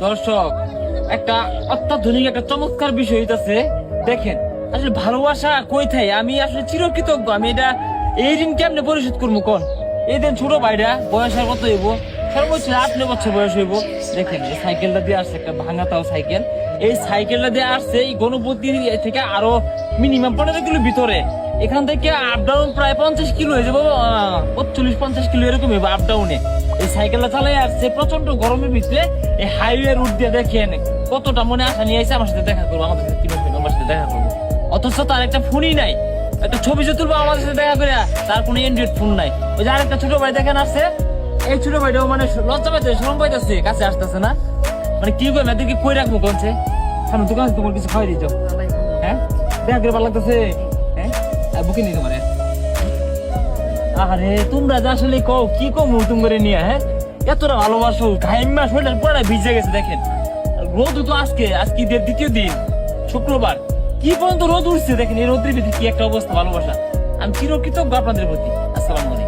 দর্শক, একটা অত্যাধুনিক একটা চমৎকার বিষয় হইতাছে। দেখেন আসলে ভালোবাসা কই থাই, আমি আসলে চিরকৃতজ্ঞ। আমি এটা এই ঋণ কেমনে পরিশোধ করবো কোন? এই দিন ছোট ভাইরা বয়স আর কত হইব, সর্বোচ্চ 8 বছর বয়স হইব। দেখেন এই সাইকেলটা দিয়ে আসছে, একটা ভাঙা তাও সাইকেল। এই সাইকেলটা দিয়ে আসছে এই গণপতি থেকে আরো মিনিমাম 15 কিলো ভিতরে। এখান থেকে আপ ডাউন প্রায় 50 কিলো হয়ে যাবো, 45-50 কিলো এরকম হইব আপ ডাউনে। এই সাইকেলটা চালাই আসছে প্রচন্ড গরমের ভিতরে এই হাইওয়ে রুট দিয়ে। দেখেন কতটা মনে আশা নিয়ে আসছে আমার সাথে দেখা করবো, আমাদের সাথে আমার সাথে দেখা করবো, অথচ তার একটা ফোনই নাই। একটা ছবি যে তুলবো আমাদের সাথে দেখা করে, তার কোনো অ্যান্ড্রয়েড ফোন নাই। ওই যে আরেকটা ছোট ভাই দেখেন আসছে, এই ছোট ভাইটাও মানে লজ্জা পাইতেছে, শরম পাইতেছে, কাছে আসতেছে না। মানে কি করে মেয়েদেরকে কই রাখবো কোনছে? সামনে দোকান আছে, তোমার কিছু খাওয়াই দিত। হ্যাঁ দেখা করে ভালো লাগতেছে। হ্যাঁ বুকে নি তোমার। আরে তোমরা যে আসলে কও কি কমু তুমি নিয়ে, হ্যাঁ এতটা ভালোবাসো, ঘাইমা শরীর পুরোটা ভিজে গেছে। দেখেন রোদ তো আজকে ঈদের দ্বিতীয় দিন, শুক্রবার, কি পর্যন্ত রোদ উঠছে। দেখেন এই রোদ্রের ভিতরে কি একটা অবস্থা ভালোবাসা। আমি চিরকৃতজ্ঞ আপনাদের প্রতি। আসসালামু আলাইকুম।